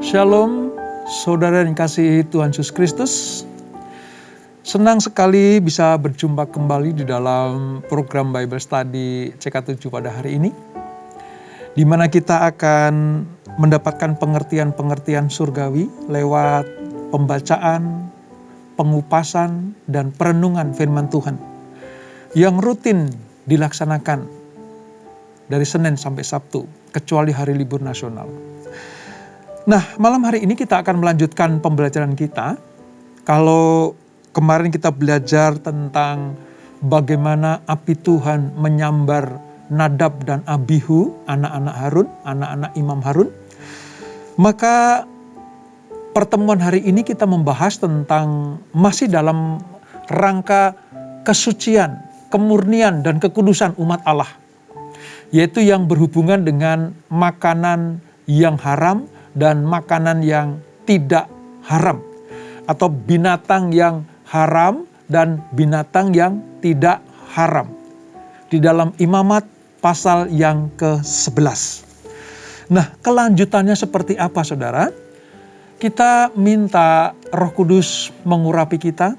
Shalom, saudara yang dikasihi Tuhan Yesus Kristus. Senang sekali bisa berjumpa kembali di dalam program Bible Study CK7 pada hari ini, di mana kita akan mendapatkan pengertian-pengertian surgawi lewat pembacaan, pengupasan, dan perenungan firman Tuhan yang rutin dilaksanakan dari Senin sampai Sabtu, kecuali hari libur nasional. Nah, malam hari ini kita akan melanjutkan pembelajaran kita. Kalau kemarin kita belajar tentang bagaimana api Tuhan menyambar Nadab dan Abihu, anak-anak Harun, anak-anak Imam Harun. Maka pertemuan hari ini kita membahas tentang masih dalam rangka kesucian, kemurnian, dan kekudusan umat Allah. Yaitu yang berhubungan dengan makanan yang haram dan makanan yang tidak haram. Atau binatang yang haram dan binatang yang tidak haram. Di dalam Imamat pasal yang ke-11. Nah, kelanjutannya seperti apa, saudara? Kita minta Roh Kudus mengurapi kita,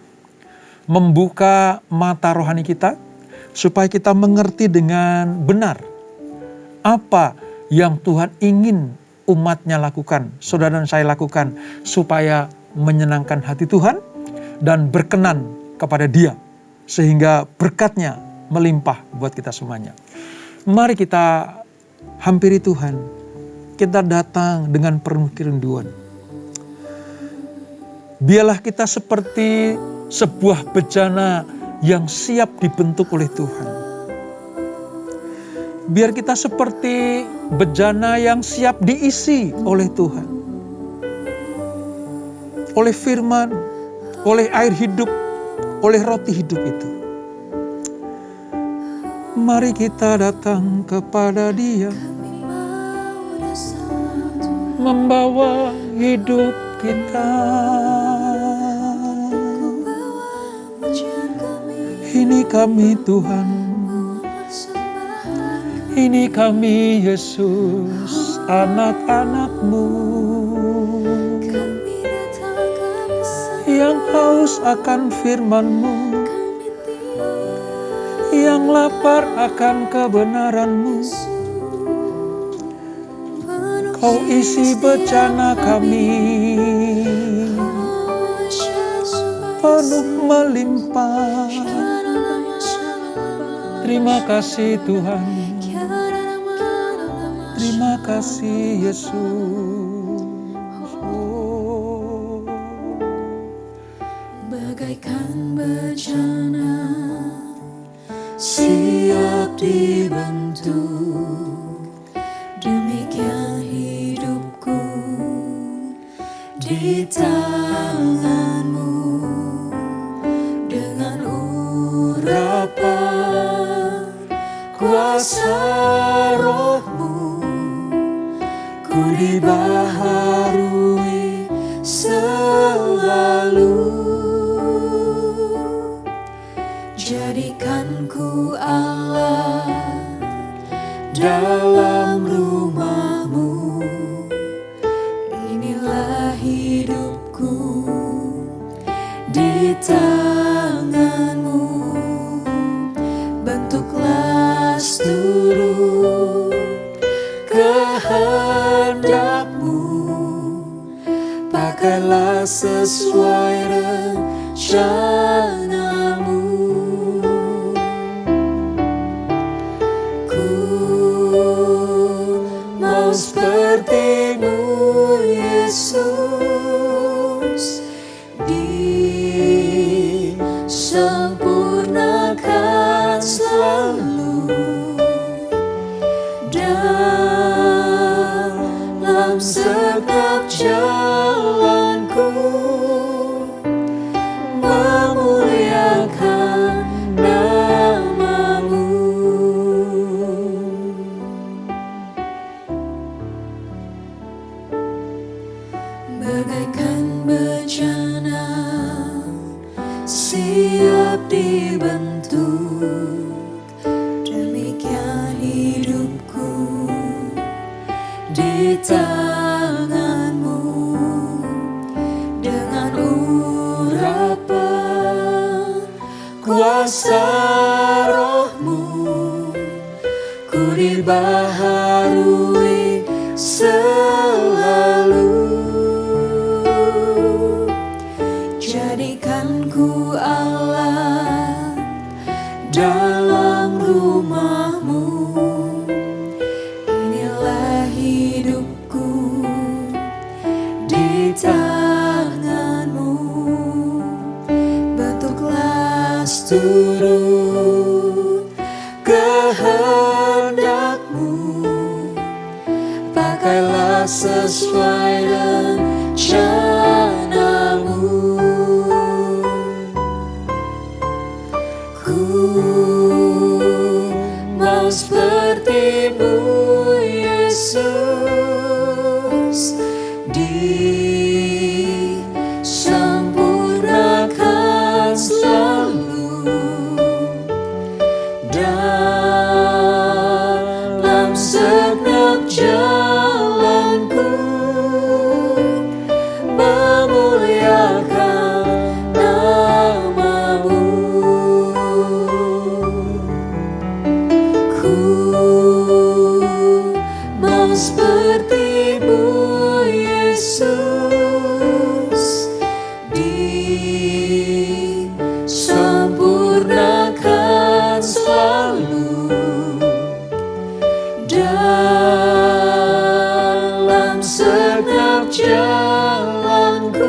membuka mata rohani kita, supaya kita mengerti dengan benar apa yang Tuhan ingin umatnya lakukan, saudara dan saya lakukan, supaya menyenangkan hati Tuhan dan berkenan kepada Dia, sehingga berkatnya melimpah buat kita semuanya. Mari kita hampiri Tuhan, kita datang dengan penuh kerinduan. Biarlah kita seperti sebuah bejana yang siap dibentuk oleh Tuhan. Biar kita seperti bejana yang siap diisi oleh Tuhan. Oleh firman, oleh air hidup, oleh roti hidup itu. Mari kita datang kepada Dia, membawa hidup kita. Ini kami Tuhan, ini kami Yesus, anak-anak-Mu yang haus akan firman-Mu, yang lapar akan kebenaran-Mu. Kau isi bejana kami, penuh melimpah. Terima kasih Tuhan, terima kasih Yesus. Oh. Bagaikan bejana siap dibentuk, demikian hidupku di tangan-Mu. Dengan urapan kuasa Roh-Mu, ku dibaharui selalu. Jadikan ku Allah dalam rumah-Mu. Inilah hidupku di tangan-Mu. Bentuklah seluruh kehendak-Mu. Pakailah sesuai rencana-Mu. Ku mau seperti-Mu, Yesus, disempurnakan selalu dalam setiap jalanku, memuliakan nama-Mu. Bagaikan bejana siap dibentuk, demikian hidupku di tangan-Mu. kuasa rohmu, ku dibaharui selalu. Jadikan ku Allah dalam rumahmu, inilah hidupku di tanganmu. Bentuklah seluruh kehendakmu, pakailah sesuai rencanamu. Ku mau seperti-Mu Yesus, disempurnakan selalu dalam segenap jalanku, memuliakan nama-Mu. Ku mau seperti-Mu Yesus, disempurnakan selalu dalam segenap jalanku,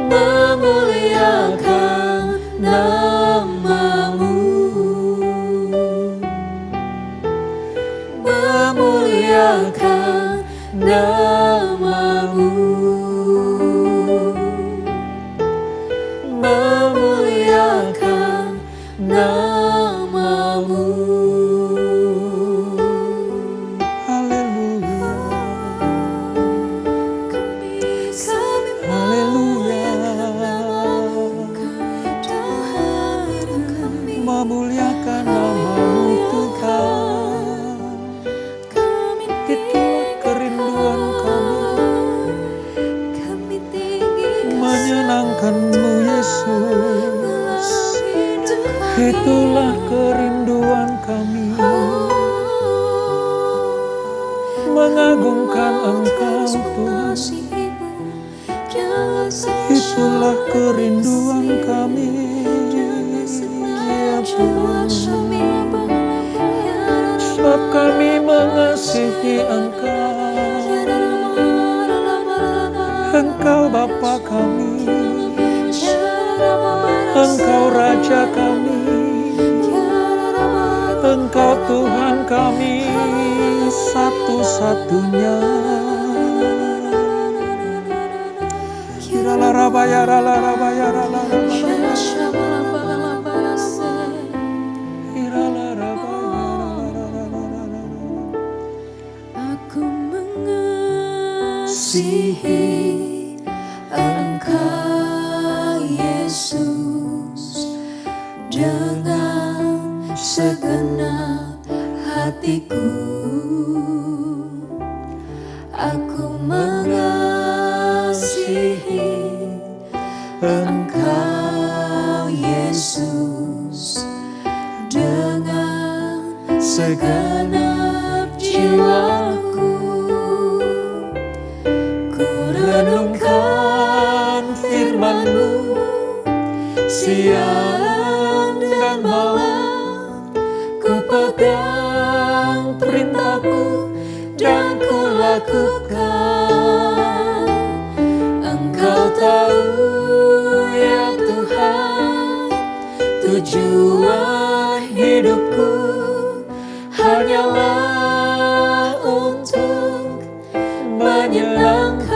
memuliakan nama-Mu, memuliakan nama-Mu, memuliakan nama-Mu. Haleluya. Memuliakan nama-Mu Tuhan. Itulah kerinduan kami, menyenangkan-Mu Yesus. Itulah kerinduan kami, mengagungkan Engkau Tuhan. Itulah kerinduan kami, ya Tuhan. Sebab kami mengasihi Engkau, Engkau Bapa kami, Engkau Raja kami, Engkau Tuhan kami satu-satunya. Aku mengasihi Engkau Yesus dengan segenap hatiku. Aku mengasihi Engkau Yesus dengan segenap jiwaku. Ku renungkan firman-Mu siang dan malam, ku pegang perintah-Mu dan ku lakukan. Engkau tahu ya Tuhan, tujuan hidupku hanyalah untuk menyenangkan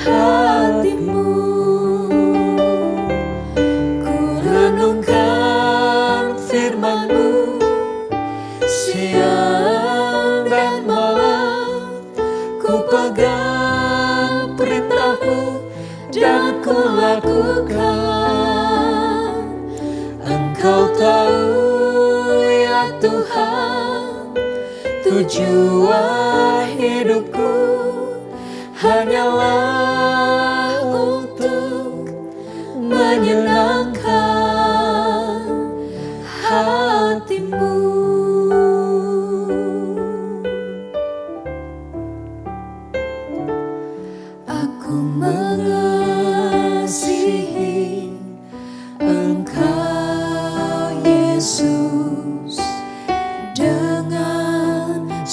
hati-Mu. Ku renungkan firman-Mu siang dan malam, ku pegang perintah-Mu dan ku lakukan. Engkau tahu ya Tuhan, tujuan hidupku hanyalah untuk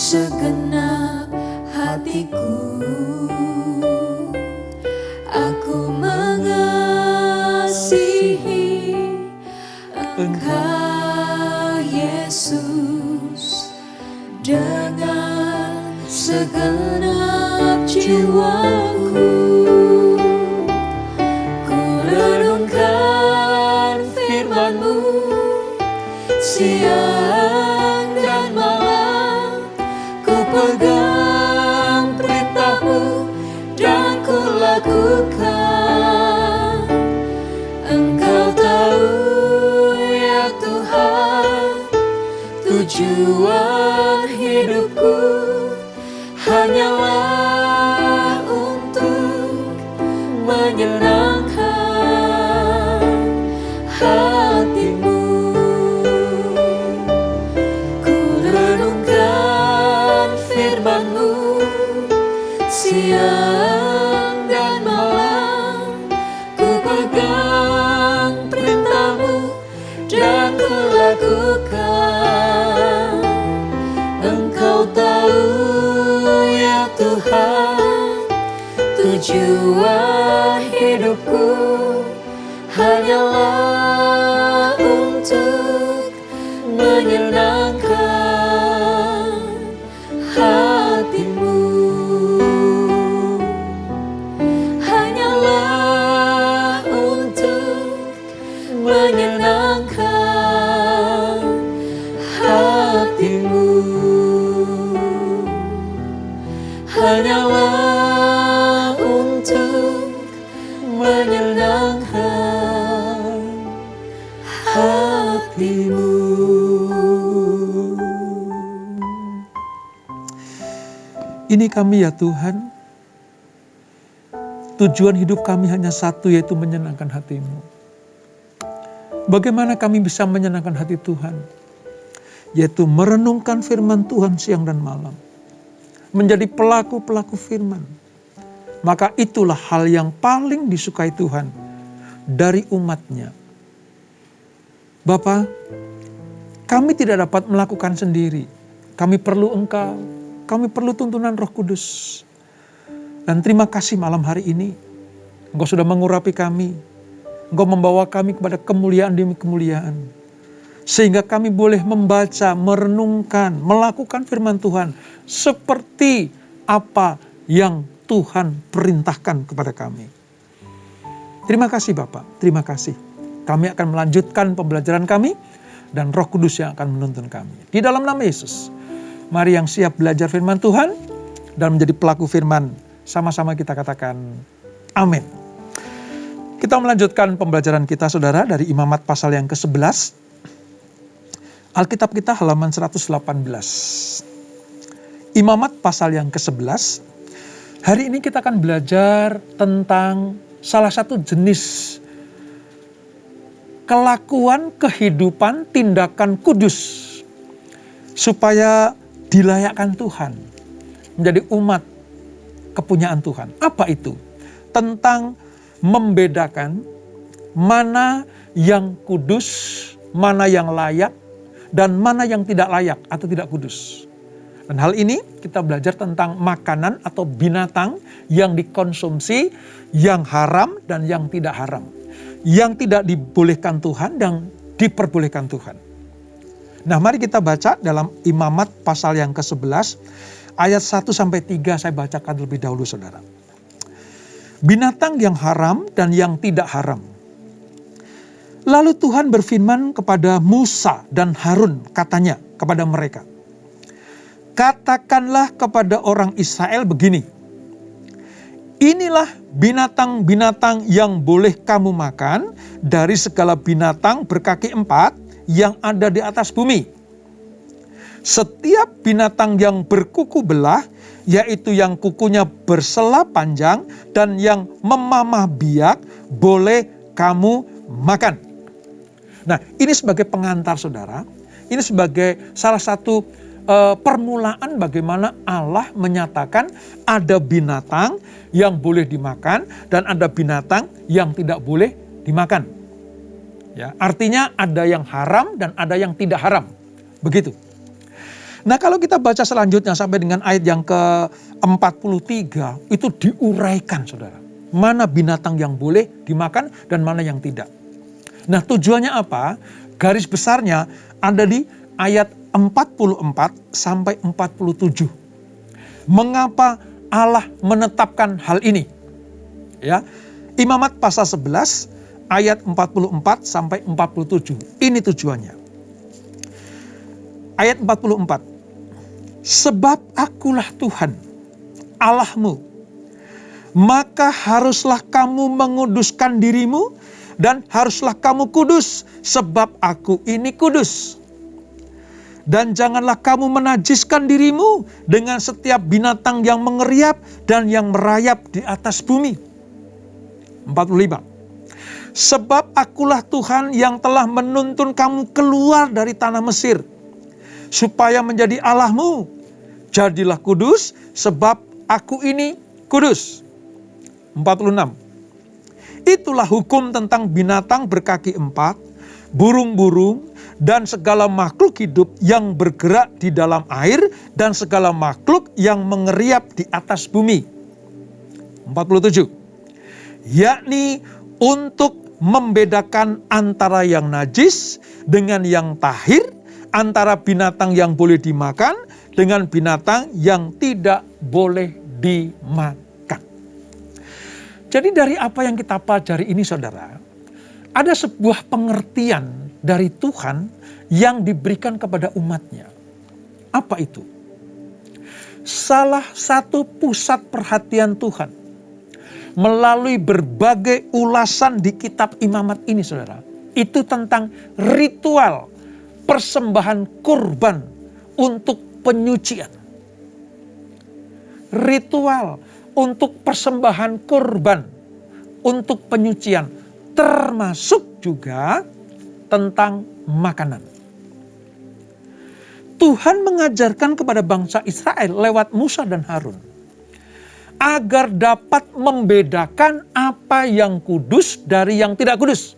segenap hatiku. Aku mengasihi Engkau Yesus dengan segenap jiwaku. Ku renungkan firman-Mu siang dan malam, ku pegang perintah-Mu dan ku lakukan. Engkau tahu ya Tuhan, tujuan hidupku hanyalah untuk menyenangkan hati-Mu. Ku renungkan firman-Mu siang dan malam, ku pegang perintah-Mu dan ku lakukan. Engkau tahu ya Tuhan, tujuan hidupku hanyalah untuk menyenangkan hati-Mu. Hanyalah untuk menyenangkan hati-Mu. Hanyalah untuk menyenangkan hati-Mu. Ini kami ya Tuhan, tujuan hidup kami hanya satu, yaitu menyenangkan hati-Mu. Bagaimana kami bisa menyenangkan hati Tuhan? Yaitu merenungkan firman Tuhan siang dan malam. Menjadi pelaku-pelaku firman. Maka itulah hal yang paling disukai Tuhan dari umat-Nya. Bapa, kami tidak dapat melakukan sendiri. Kami perlu Engkau. Kami perlu tuntunan Roh Kudus. Dan terima kasih malam hari ini. Engkau sudah mengurapi kami. Engkau membawa kami kepada kemuliaan demi kemuliaan. Sehingga kami boleh membaca, merenungkan, melakukan firman Tuhan. Seperti apa yang Tuhan perintahkan kepada kami. Terima kasih Bapak, terima kasih. Kami akan melanjutkan pembelajaran kami. Dan Roh Kudus yang akan menuntun kami. Di dalam nama Yesus. Mari yang siap belajar firman Tuhan. Dan menjadi pelaku firman. Sama-sama kita katakan amin. Kita melanjutkan pembelajaran kita saudara dari Imamat pasal yang ke-11. Alkitab kita halaman 118. Imamat pasal yang ke-11. Hari ini kita akan belajar tentang salah satu jenis kelakuan, kehidupan, tindakan kudus. Supaya dilayakkan Tuhan. Menjadi umat kepunyaan Tuhan. Apa itu? Tentang membedakan mana yang kudus, mana yang layak, dan mana yang tidak layak atau tidak kudus. Dan hal ini kita belajar tentang makanan atau binatang yang dikonsumsi, yang haram dan yang tidak haram. Yang tidak dibolehkan Tuhan dan diperbolehkan Tuhan. Nah, mari kita baca dalam Imamat pasal yang ke-11, ayat 1-3 saya bacakan terlebih dahulu saudara. Binatang yang haram dan yang tidak haram. Lalu Tuhan berfirman kepada Musa dan Harun, katanya kepada mereka, katakanlah kepada orang Israel begini, inilah binatang-binatang yang boleh kamu makan dari segala binatang berkaki 4 yang ada di atas bumi. Setiap binatang yang berkuku belah, yaitu yang kukunya bersela panjang dan yang memamah biak, boleh kamu makan. Nah, ini sebagai pengantar saudara, ini sebagai salah satu permulaan bagaimana Allah menyatakan ada binatang yang boleh dimakan dan ada binatang yang tidak boleh dimakan. Ya, artinya ada yang haram dan ada yang tidak haram. Begitu. Nah, kalau kita baca selanjutnya sampai dengan ayat yang ke-43, itu diuraikan, saudara. Mana binatang yang boleh dimakan dan mana yang tidak. Nah, tujuannya apa? Garis besarnya ada di ayat 44 sampai 47. Mengapa Allah menetapkan hal ini? Ya. Imamat pasal 11 ayat 44 sampai 47. Ini tujuannya. Ayat 44. Sebab akulah Tuhan, Allahmu, maka haruslah kamu menguduskan dirimu dan haruslah kamu kudus, sebab aku ini kudus. Dan janganlah kamu menajiskan dirimu dengan setiap binatang yang mengeriap dan yang merayap di atas bumi. 45. Sebab akulah Tuhan yang telah menuntun kamu keluar dari tanah Mesir, supaya menjadi Allahmu. Jadilah kudus, sebab aku ini kudus. 46. Itulah hukum tentang binatang berkaki 4, burung-burung, dan segala makhluk hidup yang bergerak di dalam air, dan segala makhluk yang mengeriap di atas bumi. 47. Yakni untuk membedakan antara yang najis dengan yang tahir, antara binatang yang boleh dimakan dengan binatang yang tidak boleh dimakan. Jadi dari apa yang kita pelajari ini, saudara, ada sebuah pengertian dari Tuhan yang diberikan kepada umatnya. Apa itu? Salah satu pusat perhatian Tuhan melalui berbagai ulasan di kitab Imamat ini, saudara, itu tentang ritual persembahan kurban untuk penyucian. Ritual untuk persembahan kurban untuk penyucian, termasuk juga tentang makanan. Tuhan mengajarkan kepada bangsa Israel lewat Musa dan Harun agar dapat membedakan apa yang kudus dari yang tidak kudus,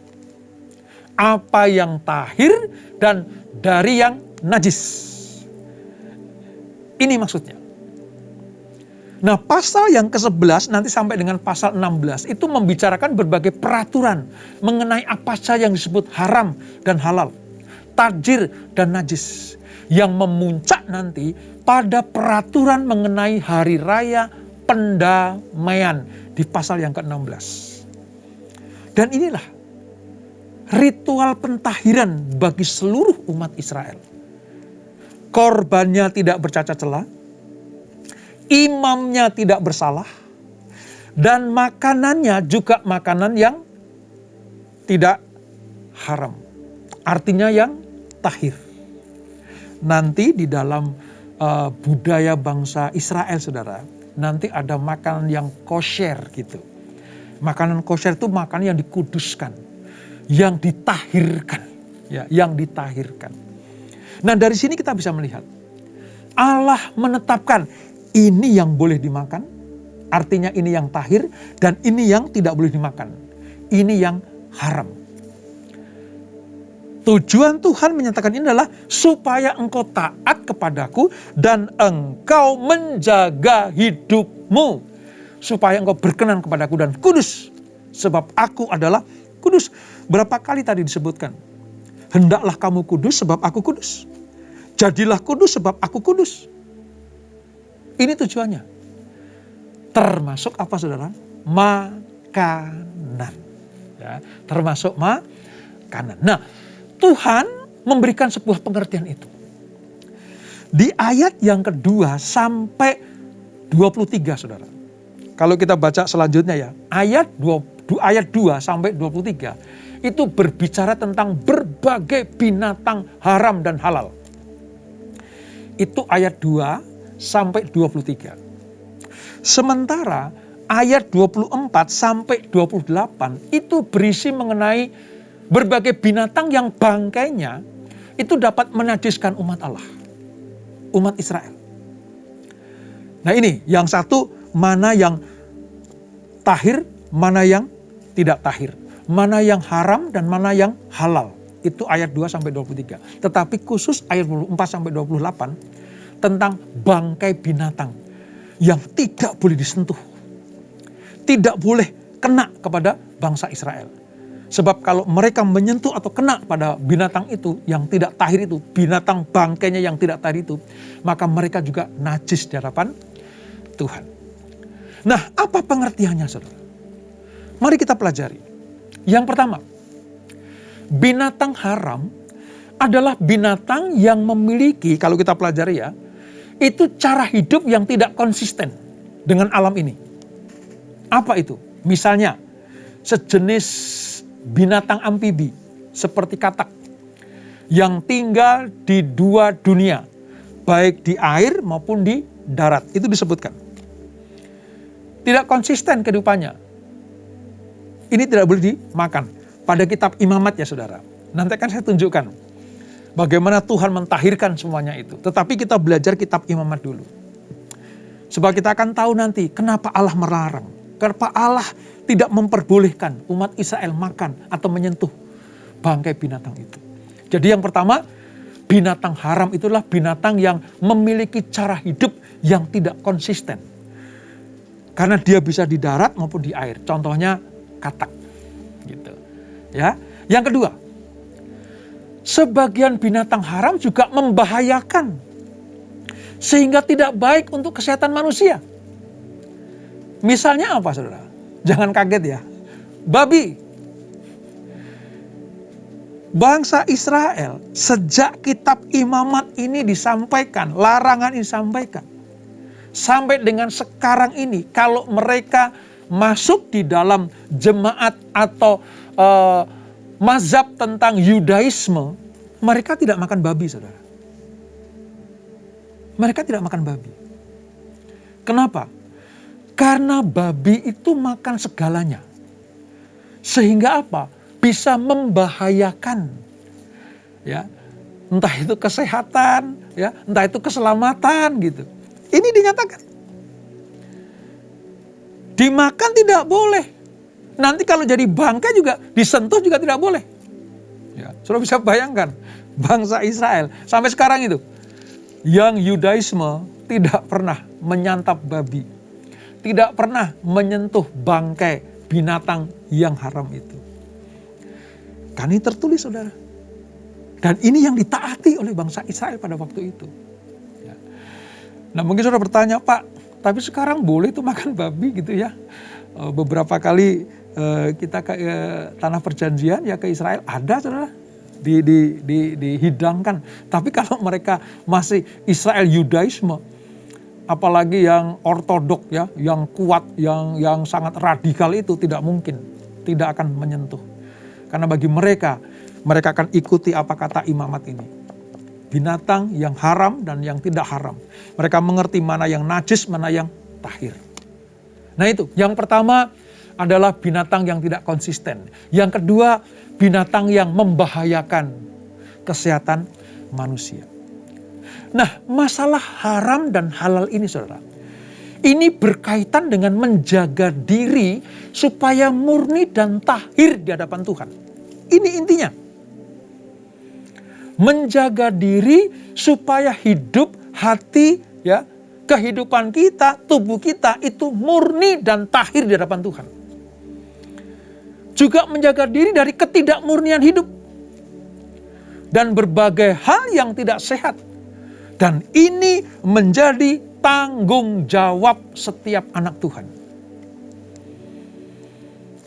apa yang tahir dan dari yang najis. Ini maksudnya. Nah, pasal yang ke-11 nanti sampai dengan pasal 16 itu membicarakan berbagai peraturan mengenai apa saja yang disebut haram dan halal, tajir dan najis, yang memuncak nanti pada peraturan mengenai hari raya pendamaian di pasal yang ke-16. Dan inilah ritual pentahiran bagi seluruh umat Israel. Korbannya tidak bercacat celah, imamnya tidak bersalah, dan makanannya juga makanan yang tidak haram. Artinya yang tahir. Nanti di dalam budaya bangsa Israel, saudara, nanti ada makanan yang kosher gitu. Makanan kosher itu makanan yang dikuduskan, yang ditahirkan, ya, yang ditahirkan. Nah, dari sini kita bisa melihat Allah menetapkan ini yang boleh dimakan, artinya ini yang tahir, dan ini yang tidak boleh dimakan, ini yang haram. Tujuan Tuhan menyatakan ini adalah supaya engkau taat kepadaku dan engkau menjaga hidupmu, supaya engkau berkenan kepadaku dan kudus, sebab aku adalah kudus. Berapa kali tadi disebutkan? Hendaklah kamu kudus sebab aku kudus. Jadilah kudus sebab aku kudus. Ini tujuannya. Termasuk apa, saudara? Makanan. Ya, termasuk makanan. Nah, Tuhan memberikan sebuah pengertian itu. Di ayat yang kedua sampai 23, saudara. Kalau kita baca selanjutnya ya, ayat 2 sampai 23 itu berbicara tentang berbagai binatang haram dan halal. Itu ayat 2 sampai 23. Sementara ayat 24 sampai 28 itu berisi mengenai berbagai binatang yang bangkainya itu dapat menajiskan umat Allah, umat Israel. Nah, ini yang satu, mana yang tahir, mana yang tidak tahir, mana yang haram dan mana yang halal. Itu ayat 2 sampai 23. Tetapi khusus ayat 24 sampai 28 tentang bangkai binatang yang tidak boleh disentuh. Tidak boleh kena kepada bangsa Israel. Sebab kalau mereka menyentuh atau kena pada binatang itu yang tidak tahir itu, binatang bangkainya yang tidak tahir itu, maka mereka juga najis di hadapan Tuhan. Nah, apa pengertiannya, saudara? Mari kita pelajari. Yang pertama, binatang haram adalah binatang yang memiliki, kalau kita pelajari ya, itu cara hidup yang tidak konsisten dengan alam ini. Apa itu? Misalnya, sejenis binatang amfibi seperti katak yang tinggal di dua dunia, baik di air maupun di darat. Itu disebutkan. Tidak konsisten kehidupannya. Ini tidak boleh dimakan. Pada kitab Imamat ya saudara. Nanti akan saya tunjukkan bagaimana Tuhan mentahirkan semuanya itu. Tetapi kita belajar kitab Imamat dulu. Sebab kita akan tahu nanti kenapa Allah melarang. Kenapa Allah tidak memperbolehkan umat Israel makan atau menyentuh bangkai binatang itu. Jadi yang pertama, binatang haram itulah binatang yang memiliki cara hidup yang tidak konsisten. Karena dia bisa di darat maupun di air. Contohnya katak. Gitu. Ya. Yang kedua, sebagian binatang haram juga membahayakan. Sehingga tidak baik untuk kesehatan manusia. Misalnya apa saudara? Jangan kaget ya. Babi. Bangsa Israel sejak kitab Imamat ini disampaikan, larangan ini disampaikan. Sampai dengan sekarang ini, kalau mereka masuk di dalam jemaat atau mazhab tentang Yudaisme, mereka tidak makan babi, saudara. Mereka tidak makan babi. Kenapa? Karena babi itu makan segalanya. Sehingga apa? Bisa membahayakan. Ya. Entah itu kesehatan, ya, entah itu keselamatan gitu. Ini dinyatakan. Dimakan tidak boleh. Nanti kalau jadi bangkai juga disentuh juga tidak boleh. Ya, sudah bisa bayangkan bangsa Israel sampai sekarang itu yang Yudaisme tidak pernah menyantap babi, tidak pernah menyentuh bangkai binatang yang haram itu. Kan ini tertulis saudara. Dan ini yang ditaati oleh bangsa Israel pada waktu itu. Ya. Nah mungkin saudara bertanya, Pak, tapi sekarang boleh tuh makan babi gitu ya. Beberapa kali kita ke tanah perjanjian ya ke Israel ada saudara. Dihidangkan. Tapi kalau mereka masih Israel Yudaisme, apalagi yang ortodok ya, yang kuat, yang sangat radikal itu tidak mungkin, tidak akan menyentuh. Karena bagi mereka akan ikuti apa kata Imamat ini. Binatang yang haram dan yang tidak haram. Mereka mengerti mana yang najis, mana yang tahir. Nah itu, yang pertama adalah binatang yang tidak konsisten. Yang kedua, binatang yang membahayakan kesehatan manusia. Nah, masalah haram dan halal ini saudara, ini berkaitan dengan menjaga diri supaya murni dan tahir di hadapan Tuhan. Ini intinya. Menjaga diri supaya hidup, hati, ya, kehidupan kita, tubuh kita itu murni dan tahir di hadapan Tuhan. Juga menjaga diri dari ketidakmurnian hidup. Dan berbagai hal yang tidak sehat. Dan ini menjadi tanggung jawab setiap anak Tuhan.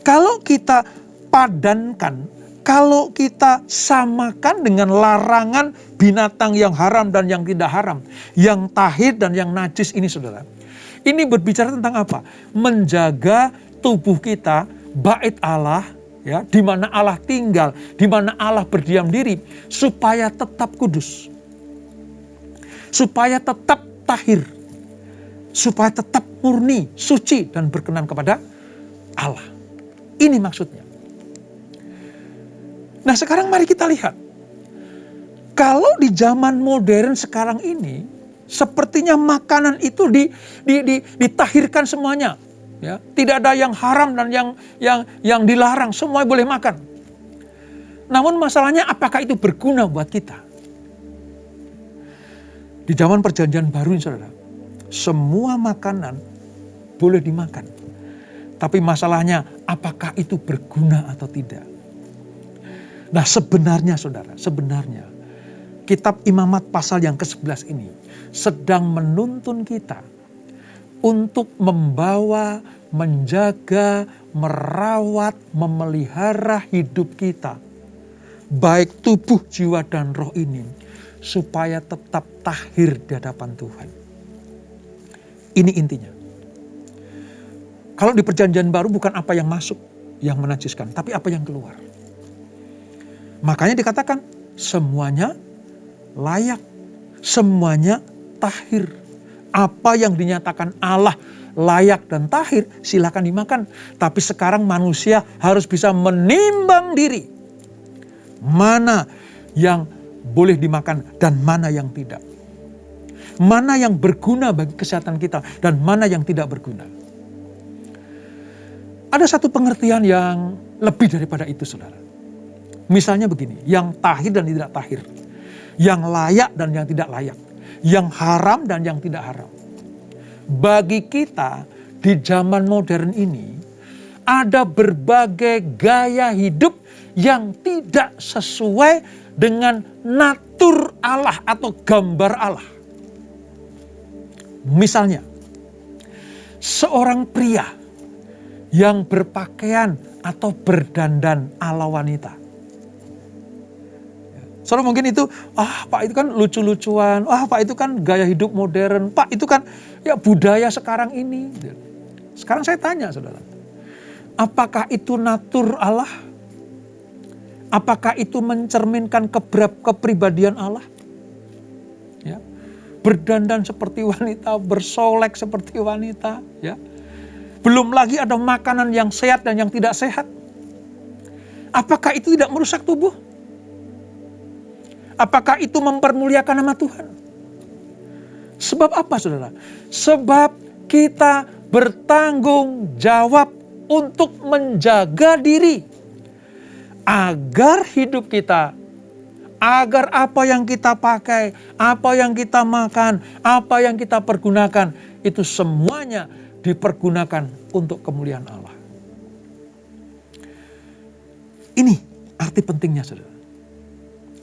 Kalau kita padankan, kalau kita samakan dengan larangan binatang yang haram dan yang tidak haram, yang tahir dan yang najis ini saudara. Ini berbicara tentang apa? Menjaga tubuh kita, bait Allah, ya, di mana Allah tinggal, di mana Allah berdiam diri, supaya tetap kudus, supaya tetap tahir, supaya tetap murni, suci dan berkenan kepada Allah. Ini maksudnya. Nah sekarang mari kita lihat, kalau di zaman modern sekarang ini, sepertinya makanan itu ditahirkan semuanya. Ya, tidak ada yang haram dan yang dilarang, semua boleh makan. Namun masalahnya apakah itu berguna buat kita? Di zaman perjanjian baru ini saudara, semua makanan boleh dimakan. Tapi masalahnya apakah itu berguna atau tidak? Nah sebenarnya saudara, sebenarnya kitab Imamat pasal yang ke-11 ini sedang menuntun kita untuk membawa, menjaga, merawat, memelihara hidup kita. Baik tubuh, jiwa, dan roh ini supaya tetap tahir di hadapan Tuhan. Ini intinya. Kalau di perjanjian baru bukan apa yang masuk yang menajiskan, tapi apa yang keluar. Makanya dikatakan semuanya layak, semuanya tahir. Apa yang dinyatakan Allah layak dan tahir silakan dimakan. Tapi sekarang manusia harus bisa menimbang diri. Mana yang boleh dimakan dan mana yang tidak. Mana yang berguna bagi kesehatan kita dan mana yang tidak berguna. Ada satu pengertian yang lebih daripada itu saudara. Misalnya begini, yang tahir dan tidak tahir. Yang layak dan yang tidak layak. Yang haram dan yang tidak haram. Bagi kita di zaman modern ini, ada berbagai gaya hidup yang tidak sesuai dengan natur Allah atau gambar Allah. Misalnya, seorang pria yang berpakaian atau berdandan ala wanita. Soalnya mungkin itu, Pak itu kan lucu-lucuan, Pak itu kan gaya hidup modern, Pak itu kan ya budaya sekarang ini. Sekarang saya tanya saudara, apakah itu natur Allah? Apakah itu mencerminkan kepribadian Allah? Ya. Berdandan seperti wanita, bersolek seperti wanita, ya. Belum lagi ada makanan yang sehat dan yang tidak sehat. Apakah itu tidak merusak tubuh? Apakah itu mempermuliakan nama Tuhan? Sebab apa saudara? Sebab kita bertanggung jawab untuk menjaga diri. Agar hidup kita, agar apa yang kita pakai, apa yang kita makan, apa yang kita pergunakan, itu semuanya dipergunakan untuk kemuliaan Allah. Ini arti pentingnya saudara.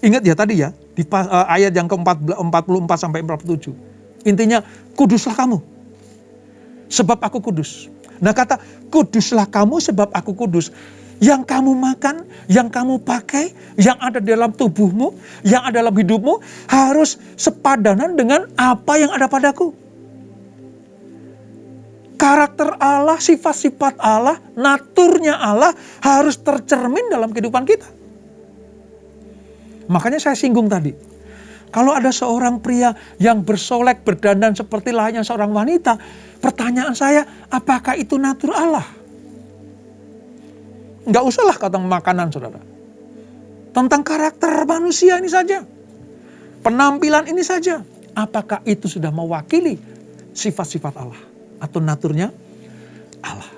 Ingat ya tadi ya, di ayat yang ke-44 sampai 47. Intinya, kuduslah kamu, sebab aku kudus. Nah kata, kuduslah kamu sebab aku kudus. Yang kamu makan, yang kamu pakai, yang ada dalam tubuhmu, yang ada dalam hidupmu, harus sepadanan dengan apa yang ada padaku. Karakter Allah, sifat-sifat Allah, naturnya Allah harus tercermin dalam kehidupan kita. Makanya saya singgung tadi. Kalau ada seorang pria yang bersolek, berdandan seperti layaknya seorang wanita. Pertanyaan saya, apakah itu natur Allah? Enggak usahlah kata makanan saudara. Tentang karakter manusia ini saja. Penampilan ini saja. Apakah itu sudah mewakili sifat-sifat Allah? Atau naturnya Allah.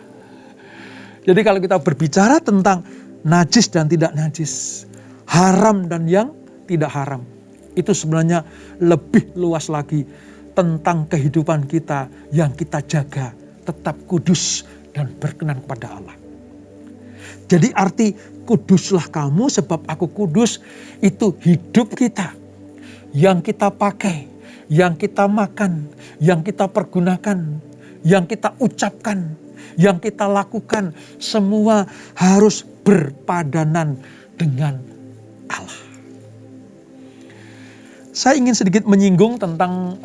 Jadi kalau kita berbicara tentang najis dan tidak najis, haram dan yang tidak haram, itu sebenarnya lebih luas lagi tentang kehidupan kita yang kita jaga tetap kudus dan berkenan kepada Allah. Jadi arti kuduslah kamu sebab aku kudus, itu hidup kita yang kita pakai, yang kita makan, yang kita pergunakan, yang kita ucapkan, yang kita lakukan, semua harus berpadanan dengan Allah. Saya ingin sedikit menyinggung tentang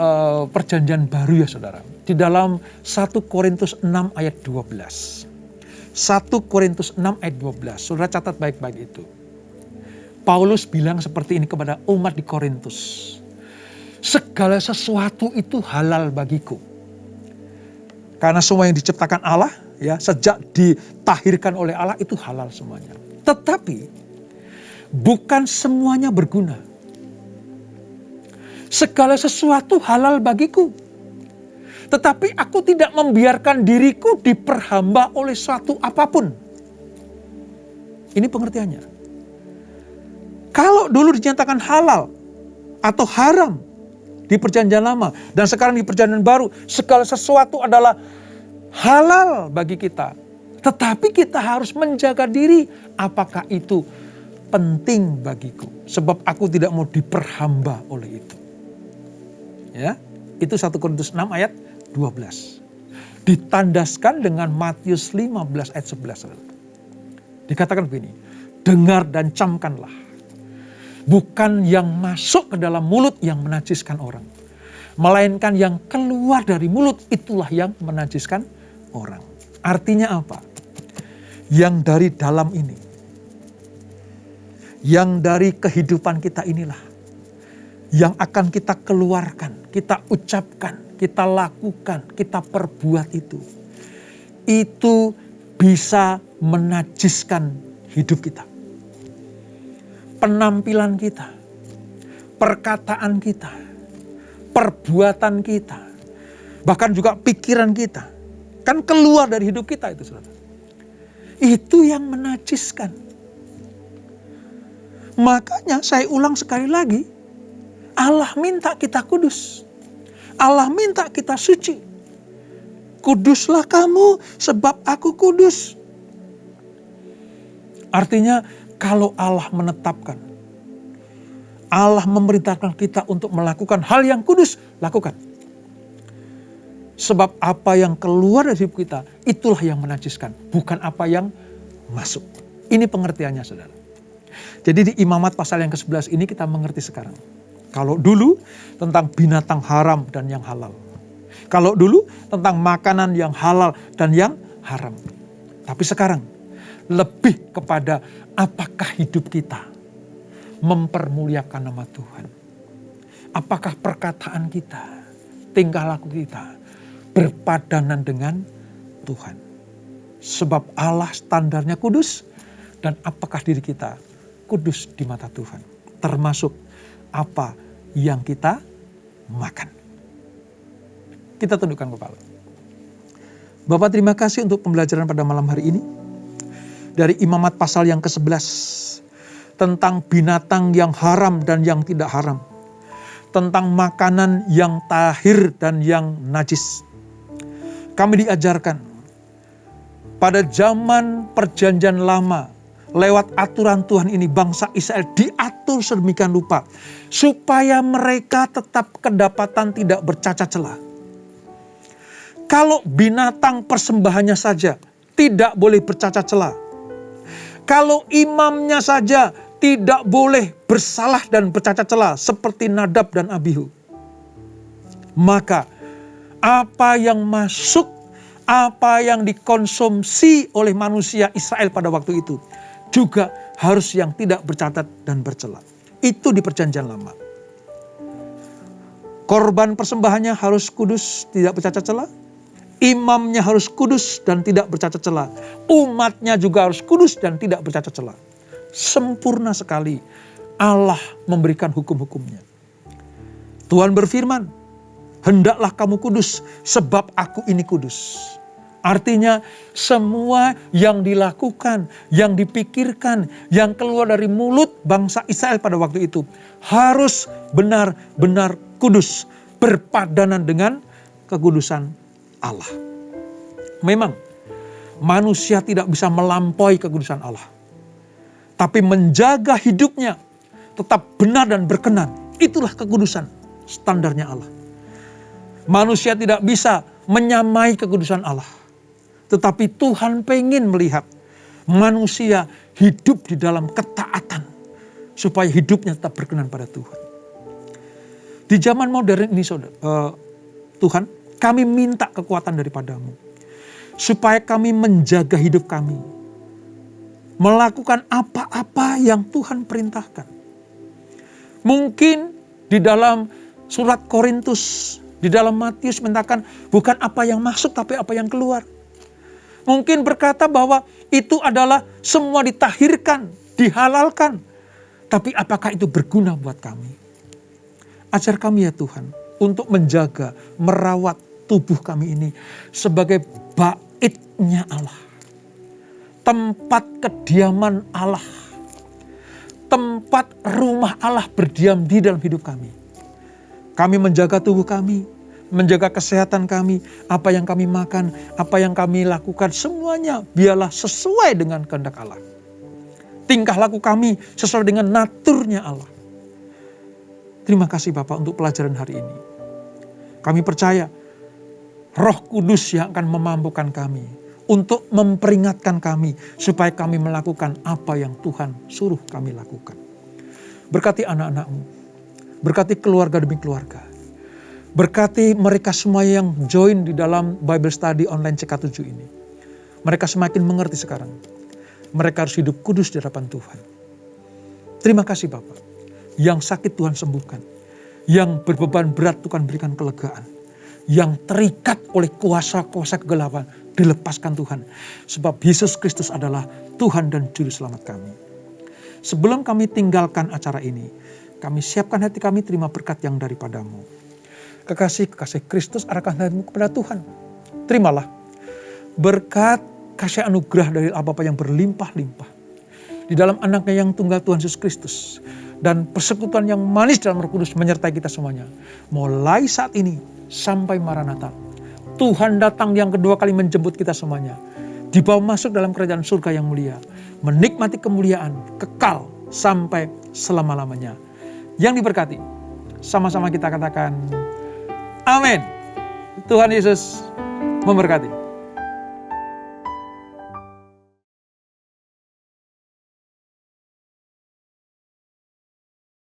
perjanjian baru ya saudara. Di dalam 1 Korintus 6 ayat 12. 1 Korintus 6 ayat 12. Saudara catat baik-baik itu. Paulus bilang seperti ini kepada umat di Korintus. Segala sesuatu itu halal bagiku. Karena semua yang diciptakan Allah, ya sejak ditahirkan oleh Allah itu halal semuanya. Tetapi bukan semuanya berguna. Segala sesuatu halal bagiku. Tetapi aku tidak membiarkan diriku diperhamba oleh suatu apapun. Ini pengertiannya. Kalau dulu dinyatakan halal atau haram, di perjanjian lama. Dan sekarang di perjanjian baru, segala sesuatu adalah halal bagi kita. Tetapi kita harus menjaga diri. Apakah itu penting bagiku? Sebab aku tidak mau diperhamba oleh itu. Ya, itu 1 Korintus 6 ayat 12. Ditandaskan dengan Matius 15 ayat 11. Dikatakan begini, dengar dan camkanlah. Bukan yang masuk ke dalam mulut yang menajiskan orang. Melainkan yang keluar dari mulut itulah yang menajiskan orang. Artinya apa? Yang dari dalam ini. Yang dari kehidupan kita inilah. Yang akan kita keluarkan, kita ucapkan, kita lakukan, kita perbuat itu. Itu bisa menajiskan hidup kita. Penampilan kita, perkataan kita, perbuatan kita, bahkan juga pikiran kita. Kan keluar dari hidup kita itu, saudara. Itu yang menajiskan. Makanya saya ulang sekali lagi, Allah minta kita kudus. Allah minta kita suci. Kuduslah kamu sebab aku kudus. Artinya kalau Allah menetapkan, Allah memerintahkan kita untuk melakukan hal yang kudus, lakukan. Sebab apa yang keluar dari hidup kita, itulah yang menajiskan, bukan apa yang masuk. Ini pengertiannya, saudara. Jadi di Imamat pasal yang ke-11 ini kita mengerti sekarang. Kalau dulu tentang binatang haram dan yang halal. Kalau dulu tentang makanan yang halal dan yang haram. Tapi sekarang lebih kepada apakah hidup kita mempermuliakan nama Tuhan. Apakah perkataan kita, tingkah laku kita berpadanan dengan Tuhan. Sebab Allah standarnya kudus dan apakah diri kita kudus di mata Tuhan. Termasuk apa yang kita makan. Kita tundukkan kepala. Bapak, terima kasih untuk pembelajaran pada malam hari ini. Dari Imamat pasal yang ke-11. Tentang binatang yang haram dan yang tidak haram. Tentang makanan yang tahir dan yang najis. Kami diajarkan pada zaman perjanjian lama, lewat aturan Tuhan ini bangsa Israel diatur sedemikian rupa supaya mereka tetap kedapatan tidak bercacat celah. Kalau binatang persembahannya saja tidak boleh bercacat celah. Kalau imamnya saja tidak boleh bersalah dan bercacat celah seperti Nadab dan Abihu. Maka apa yang masuk, apa yang dikonsumsi oleh manusia Israel pada waktu itu juga harus yang tidak bercacat dan bercela. Itu di perjanjian lama. Korban persembahannya harus kudus, tidak bercacat celah. Imamnya harus kudus dan tidak bercacat celah. Umatnya juga harus kudus dan tidak bercacat celah. Sempurna sekali Allah memberikan hukum-hukumnya. Tuhan berfirman, hendaklah kamu kudus sebab aku ini kudus. Artinya semua yang dilakukan, yang dipikirkan, yang keluar dari mulut bangsa Israel pada waktu itu harus benar-benar kudus, berpadanan dengan kekudusan Allah. Memang manusia tidak bisa melampaui kekudusan Allah. Tapi menjaga hidupnya tetap benar dan berkenan. Itulah kekudusan standarnya Allah. Manusia tidak bisa menyamai kekudusan Allah. Tetapi Tuhan pengen melihat manusia hidup di dalam ketaatan. Supaya hidupnya tetap berkenan pada Tuhan. Di zaman modern ini Tuhan, kami minta kekuatan daripadamu. Supaya kami menjaga hidup kami. Melakukan apa-apa yang Tuhan perintahkan. Mungkin di dalam surat Korintus, di dalam Matius mengatakan bukan apa yang masuk tapi apa yang keluar. Mungkin berkata bahwa itu adalah semua ditahirkan, dihalalkan. Tapi apakah itu berguna buat kami? Ajar kami ya Tuhan untuk menjaga, merawat tubuh kami ini sebagai baitnya Allah. Tempat kediaman Allah. Tempat rumah Allah berdiam di dalam hidup kami. Kami menjaga tubuh kami, menjaga kesehatan kami, apa yang kami makan, apa yang kami lakukan, semuanya biarlah sesuai dengan kehendak Allah. Tingkah laku kami sesuai dengan naturnya Allah. Terima kasih Bapak untuk pelajaran hari ini. Kami percaya Roh Kudus yang akan memampukan kami untuk memperingatkan kami supaya kami melakukan apa yang Tuhan suruh kami lakukan. Berkati anak-anak-Mu, berkati keluarga demi keluarga. Berkati mereka semua yang join di dalam Bible Study online CK7 ini. Mereka semakin mengerti sekarang. Mereka harus hidup kudus di hadapan Tuhan. Terima kasih Bapak. Yang sakit Tuhan sembuhkan. Yang berbeban berat Tuhan berikan kelegaan. Yang terikat oleh kuasa-kuasa kegelapan dilepaskan Tuhan. Sebab Yesus Kristus adalah Tuhan dan Juru Selamat kami. Sebelum kami tinggalkan acara ini, kami siapkan hati kami terima berkat yang daripadamu. Kekasih Kristus arahkan hatimu kepada Tuhan. Terimalah berkat kasih anugerah dari Bapa yang berlimpah-limpah. Di dalam anaknya yang tunggal Tuhan Yesus Kristus. Dan persekutuan yang manis dalam Roh Kudus menyertai kita semuanya. Mulai saat ini sampai Maranatha. Tuhan datang yang kedua kali menjemput kita semuanya. Dibawa masuk dalam kerajaan surga yang mulia. Menikmati kemuliaan kekal sampai selama-lamanya. Yang diberkati. Sama-sama kita katakan amin. Tuhan Yesus memberkati.